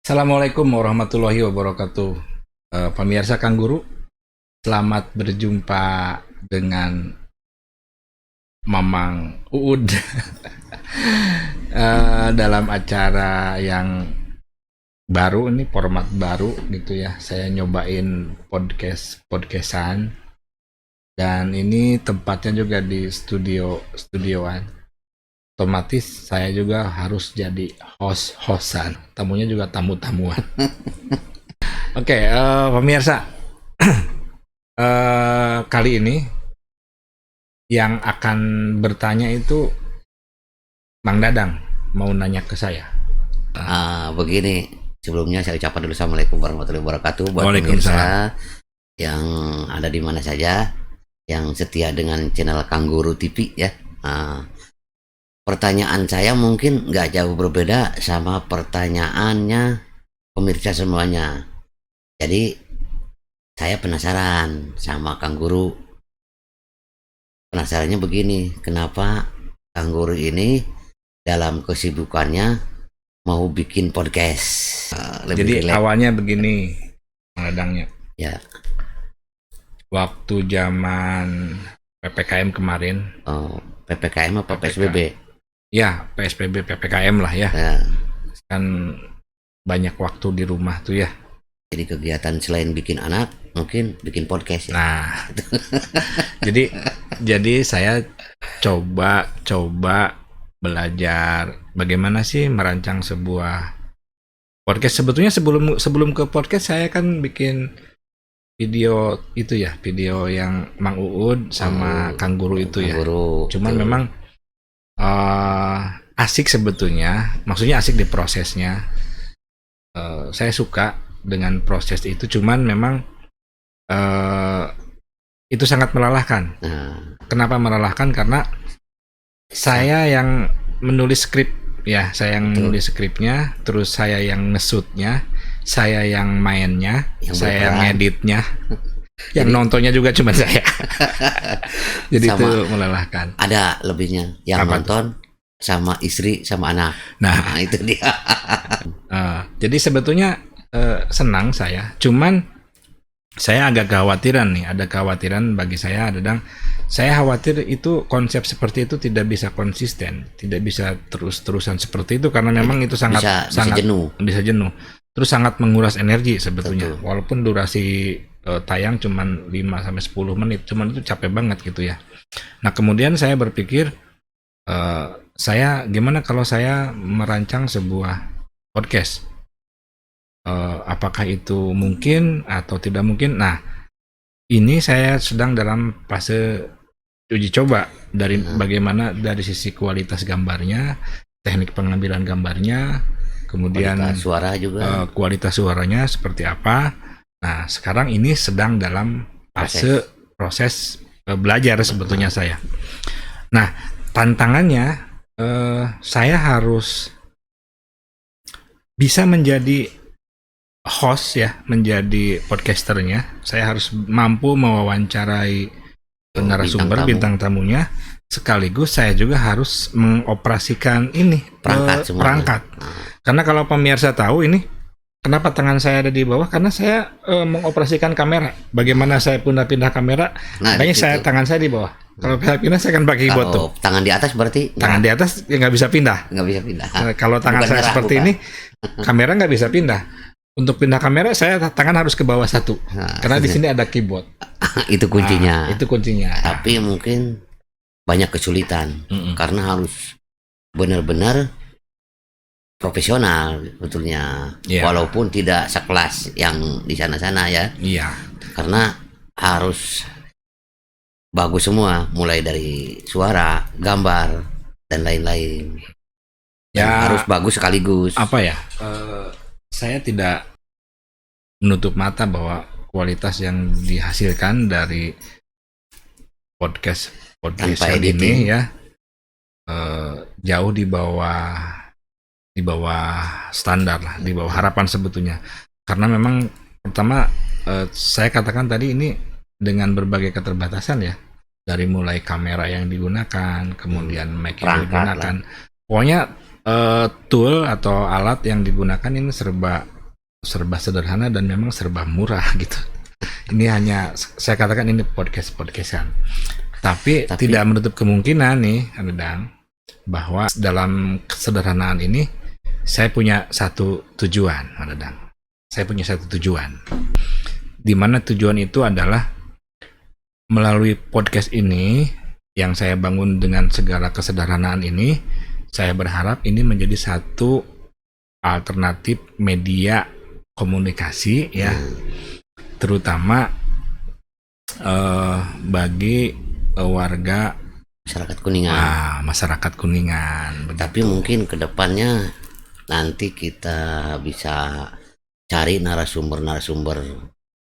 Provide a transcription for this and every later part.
Assalamualaikum warahmatullahi wabarakatuh. Pemirsa Kang Guru, selamat berjumpa dengan Mamang Uud dalam acara yang baru, ini format baru gitu ya. Saya nyobain podcastan dan ini tempatnya juga di studioan. Otomatis saya juga harus jadi host-hostan, tamunya juga tamu-tamuan. Oke, pemirsa, kali ini yang akan bertanya itu Mang Dadang mau nanya ke saya. Begini, sebelumnya saya ucapkan dulu Assalamualaikum warahmatullahi wabarakatuh buat Waalaikumsalam. pemirsa yang ada di mana saja, yang setia dengan channel Kang Guru TV ya. Pertanyaan saya mungkin nggak jauh berbeda sama pertanyaannya pemirsa semuanya. Jadi saya penasaran sama Kang Guru. Penasarannya begini, kenapa Kang Guru ini dalam kesibukannya mau bikin podcast? Jadi relax. awalnya begini, Mang Dadangnya. Ya. Waktu zaman PPKM kemarin, PPKM apa PSBB? ya PSBB PPKM lah ya, Ya. kan banyak waktu di rumah tuh ya. Jadi kegiatan selain bikin anak, mungkin bikin podcast ya. Nah, jadi saya coba belajar bagaimana sih merancang sebuah podcast. Sebetulnya sebelum ke podcast saya kan bikin video itu ya, video yang Mang Uud sama Kang Guru itu ya. Cuman memang asik sebetulnya, maksudnya asik di prosesnya. Saya suka dengan proses itu, cuman memang itu sangat melelahkan. Kenapa melelahkan? Karena saya yang menulis skrip ya, saya yang menulis skripnya, terus saya yang ngesutnya, saya yang mainnya, saya yang ngeditnya, yang nontonnya juga cuma saya. Jadi itu melelahkan. Ada lebihnya yang Apa nonton sama istri sama anak. Nah, Itu dia. Jadi sebetulnya senang saya, cuman saya agak kekhawatiran nih, ada kekhawatiran bagi saya, saya khawatir itu konsep seperti itu tidak bisa konsisten, tidak bisa terus-terusan seperti itu, karena memang itu sangat bisa jenuh, terus sangat menguras energi sebetulnya. Betul. Walaupun durasi tayang cuman 5-10 menit, cuman itu capek banget gitu ya. Nah, kemudian saya berpikir, saya gimana kalau saya merancang sebuah podcast? Apakah itu mungkin atau tidak mungkin? Nah, ini saya sedang dalam fase uji coba dari bagaimana dari sisi kualitas gambarnya, teknik pengambilan gambarnya, kemudian kualitas suara juga, kualitas suaranya seperti apa. Nah, sekarang ini sedang dalam fase proses belajar sebetulnya saya. Nah, tantangannya saya harus bisa menjadi host ya, menjadi podcasternya. Saya harus mampu mewawancarai narasumber bintang tamunya, sekaligus saya juga harus mengoperasikan ini perangkat. Karena kalau pemirsa tahu ini, kenapa tangan saya ada di bawah? Karena saya mengoperasikan kamera. Bagaimana saya pindah kamera? Makanya tangan saya di bawah. Kalau saya pindah, saya akan pakai keyboard tuh. Tangan di atas berarti? Tangan di atas ya nggak bisa pindah. Kalau tangan saya seperti ini, kamera nggak bisa pindah. Untuk pindah kamera, saya tangan harus ke bawah satu. Karena di sini ada keyboard. Itu kuncinya. Itu kuncinya. Tapi mungkin banyak kesulitan karena harus benar-benar profesional betulnya. Walaupun tidak sekelas yang di sana-sana ya. Iya. Karena harus bagus semua, mulai dari suara, gambar, dan lain-lain. Ya, harus bagus sekaligus. Apa ya? Saya tidak menutup mata bahwa kualitas yang dihasilkan dari podcast ini ya jauh di bawah standar lah, di bawah harapan sebetulnya. Karena memang pertama saya katakan tadi ini dengan berbagai keterbatasan ya, dari mulai kamera yang digunakan, kemudian mic yang digunakan, pokoknya tool atau alat yang digunakan ini serba serba sederhana dan memang serba murah gitu. Ini hanya saya katakan ini podcastan. Tapi tidak menutup kemungkinan nih, Dadang, bahwa dalam kesederhanaan ini saya punya satu tujuan, Dadang. Saya punya satu tujuan. Di mana tujuan itu adalah melalui podcast ini yang saya bangun dengan segala kesederhanaan ini, saya berharap ini menjadi satu alternatif media komunikasi ya, terutama bagi warga masyarakat Kuningan. Masyarakat Kuningan. Tapi mungkin kedepannya nanti kita bisa cari narasumber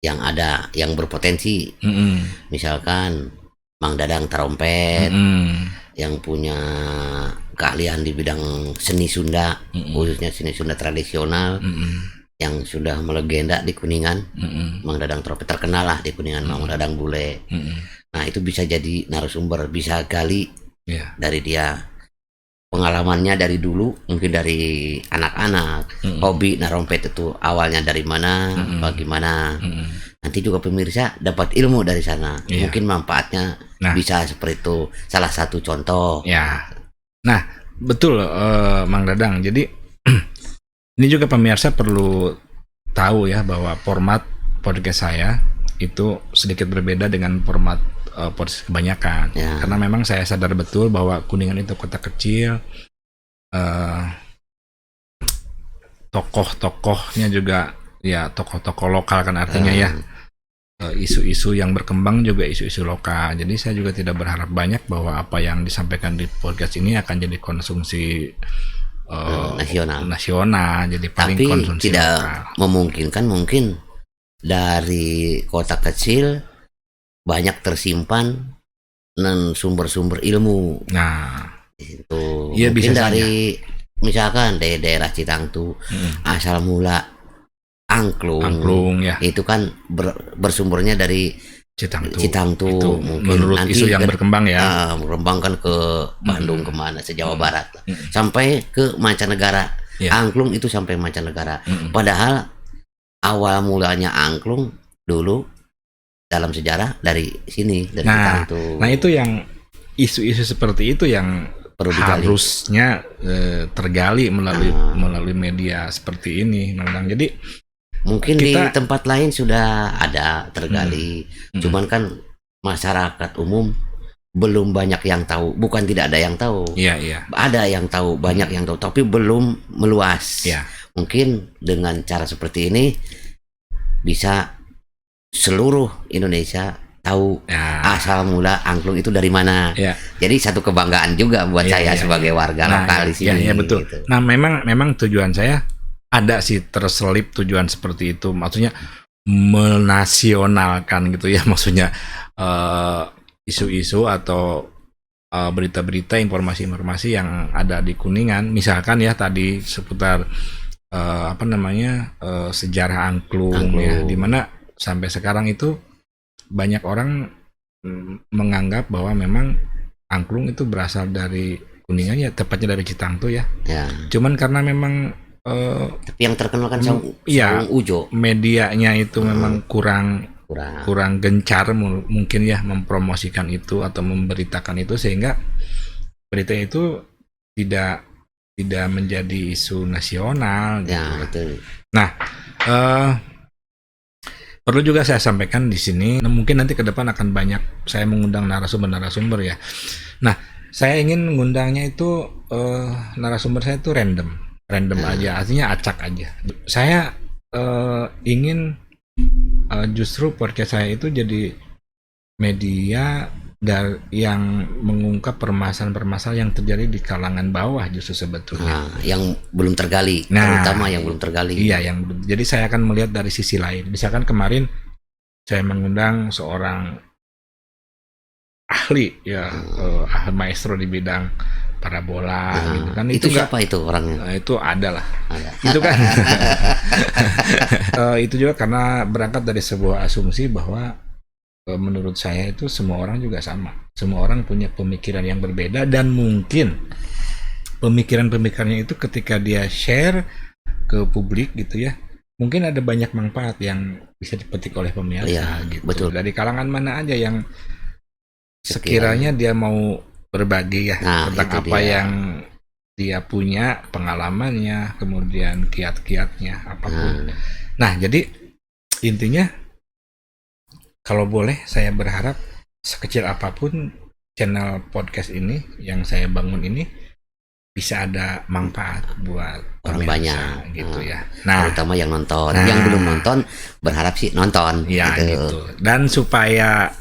yang ada, yang berpotensi. Misalkan Mang Dadang Trompet, yang punya keahlian di bidang seni Sunda, khususnya seni Sunda tradisional, yang sudah melegenda di Kuningan. Mang Dadang Trompet terkenal lah di Kuningan, Mang Dadang Bule. Nah itu bisa jadi narasumber, bisa gali dari dia pengalamannya dari dulu, mungkin dari anak-anak, hobi narompet itu awalnya dari mana, bagaimana. Nanti juga pemirsa dapat ilmu dari sana. Mungkin manfaatnya bisa seperti itu. Salah satu contoh. Ya. Nah, betul Mang Dadang. Jadi ini juga pemirsa perlu tahu ya bahwa format podcast saya itu sedikit berbeda dengan format podcast kebanyakan. Karena memang saya sadar betul bahwa Kuningan itu kota kecil. Tokoh-tokohnya juga ya tokoh-tokoh lokal kan artinya ya. Isu-isu yang berkembang juga isu-isu lokal. Jadi saya juga tidak berharap banyak bahwa apa yang disampaikan di podcast ini akan jadi konsumsi nasional. Jadi paling tapi konsumsi tidak lokal. Memungkinkan mungkin dari kota kecil banyak tersimpan sumber-sumber ilmu. Nah, itu ya, mungkin bisa dari misalkan dari daerah Citangtu, asal mula angklung ya. Itu kan bersumbernya dari Citangtu. Itu mungkin menurut nanti isu yang berkembang ya. Berkembangkan ke Bandung kemana, se-Jawa Barat lah. Sampai ke mancanegara. Angklung itu sampai mancanegara. Padahal awal mulanya angklung dulu dalam sejarah dari sini, dari Citangtu. Nah itu yang isu-isu seperti itu yang perlu harusnya tergali melalui media seperti ini, Jadi mungkin di tempat lain sudah ada tergali, cuman kan masyarakat umum belum banyak yang tahu. Bukan tidak ada yang tahu, ada yang tahu, banyak yang tahu, tapi belum meluas. Mungkin dengan cara seperti ini bisa seluruh Indonesia tahu asal mula angklung itu dari mana. Jadi satu kebanggaan juga buat saya sebagai warga lokal di sini. Betul. Gitu. Nah memang tujuan saya ada sih terselip tujuan seperti itu. Maksudnya menasionalkan gitu ya. Maksudnya isu-isu atau berita-berita, informasi-informasi yang ada di Kuningan. Misalkan ya tadi seputar sejarah angklung. Ya, dimana sampai sekarang itu banyak orang menganggap bahwa memang angklung itu berasal dari Kuningan ya, tepatnya dari Citangtu ya. Cuman karena memang tapi yang terkenal kan Saung Ujo. Medianya itu memang kurang gencar mungkin ya mempromosikan itu atau memberitakan itu, sehingga berita itu tidak menjadi isu nasional gitu. Betul. Nah, perlu juga saya sampaikan di sini, mungkin nanti ke depan akan banyak saya mengundang narasumber ya. Nah, saya ingin mengundangnya itu narasumber saya itu random aja, artinya acak aja. Saya ingin justru podcast saya itu jadi media yang mengungkap permasalahan yang terjadi di kalangan bawah justru sebetulnya. Yang belum tergali, terutama yang belum tergali. Iya, jadi saya akan melihat dari sisi lain. Misalkan kemarin saya mengundang seorang ahli ya, ahli maestro di bidang parabola gitu kan. Itu siapa itu orangnya? Itu adalah. Itu kan. Itu juga karena berangkat dari sebuah asumsi bahwa menurut saya itu semua orang juga sama. Semua orang punya pemikiran yang berbeda, dan mungkin pemikiran-pemikirannya itu ketika dia share ke publik gitu ya, mungkin ada banyak manfaat yang bisa dipetik oleh pemirsa Iya, gitu. betul. Dari kalangan mana aja yang sekiranya dia mau berbagi ya Nah, tentang itu apa dia. yang dia punya, pengalamannya, kemudian kiat-kiatnya, apapun. Nah, jadi intinya kalau boleh saya berharap sekecil apapun channel podcast ini yang saya bangun ini bisa ada manfaat buat Orang pemirsa banyak gitu ya. Nah, terutama yang nonton. nah. Yang belum nonton berharap sih nonton ya gitu. Dan supaya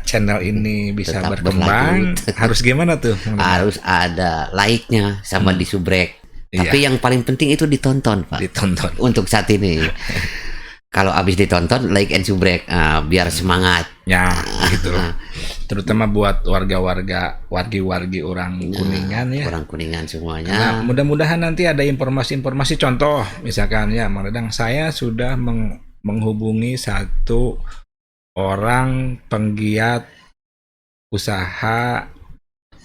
channel ini bisa Tetap berkembang harus gimana tuh? Harus ada like-nya sama disubrek. Iya. Tapi yang paling penting itu ditonton, Pak. Ditonton. Untuk saat ini. Kalau habis ditonton, like and subrek, biar semangat. Ya, gitu. Terutama buat wargi-wargi orang Kuningan ya. Orang Kuningan semuanya. Nah, mudah-mudahan nanti ada informasi-informasi contoh, misalkan ya, Mang Dadang, saya sudah menghubungi satu orang penggiat usaha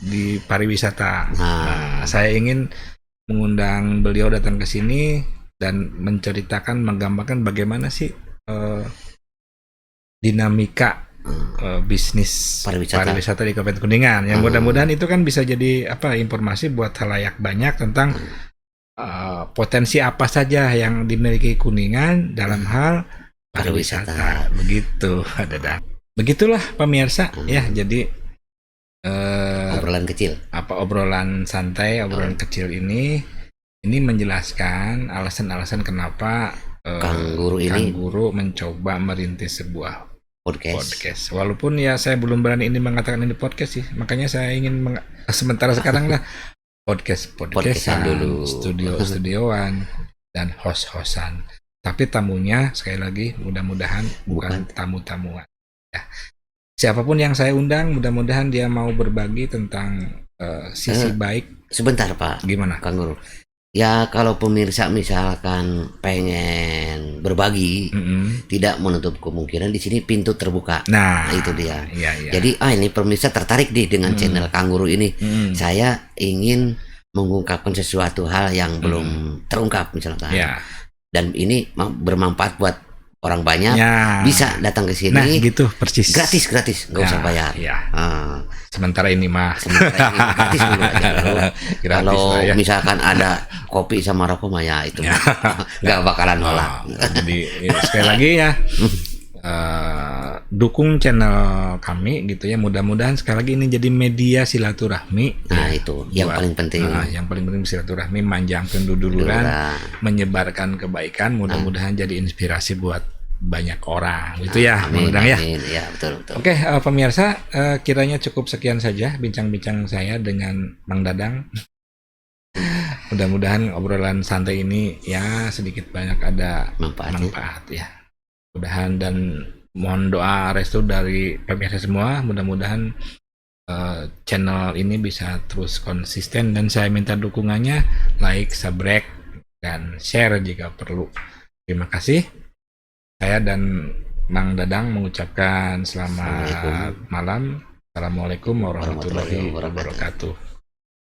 di pariwisata. Nah, saya ingin mengundang beliau datang ke sini dan menceritakan, menggambarkan bagaimana sih dinamika bisnis pariwisata di Kabupaten Kuningan. Yang mudah-mudahan itu kan bisa jadi informasi buat halayak banyak tentang potensi apa saja yang dimiliki Kuningan dalam hal pariwisata. Begitu, Dadang. Begitulah pemirsa ya. Jadi obrolan kecil. Obrolan santai, obrolan kecil ini menjelaskan alasan-alasan kenapa Kang Guru mencoba merintis sebuah podcast. Walaupun ya saya belum berani ini mengatakan ini podcast sih. Makanya saya ingin sementara sekarang lah podcastan dulu, studioan dan host-hostan. Tapi tamunya sekali lagi mudah-mudahan bukan tamu-tamuan. Ya. Siapapun yang saya undang, mudah-mudahan dia mau berbagi tentang sisi baik. Sebentar, Pak. Gimana, Kang Guru? Ya, kalau pemirsa misalkan pengen berbagi, tidak menutup kemungkinan di sini pintu terbuka. Nah, itu dia. Iya. Jadi, ini pemirsa tertarik dengan channel Kang Guru ini. Saya ingin mengungkapkan sesuatu hal yang belum terungkap misalkan. Ya. Dan ini bermanfaat buat orang banyak, bisa datang ke sini. Nah, gitu persis. Gratis, nggak usah bayar. Ya. Sementara ini gratis dulu aja. Kalau misalkan ada kopi sama rokok mah ya itu nggak bakalan nolak. Jadi sekali lagi ya, dukung channel kami gitu ya. Mudah-mudahan sekali lagi ini jadi media silaturahmi. Nah, itu yang paling penting. Yang paling penting silaturahmi, manjangkeun duduluran, menyebarkan kebaikan. Mudah-mudahan jadi inspirasi buat banyak orang gitu ya, amin, ya. Ya, betul. Oke, pemirsa, kiranya cukup sekian saja bincang-bincang saya dengan Mang Dadang. Mudah-mudahan obrolan santai ini ya sedikit banyak ada manfaat ya. Mudah-mudahan, dan mohon doa restu dari pemirsa semua. Mudah-mudahan channel ini bisa terus konsisten, dan saya minta dukungannya, like, subscribe, dan share jika perlu. Terima kasih. Saya dan Mang Dadang mengucapkan selamat malam. Assalamualaikum warahmatullahi wabarakatuh.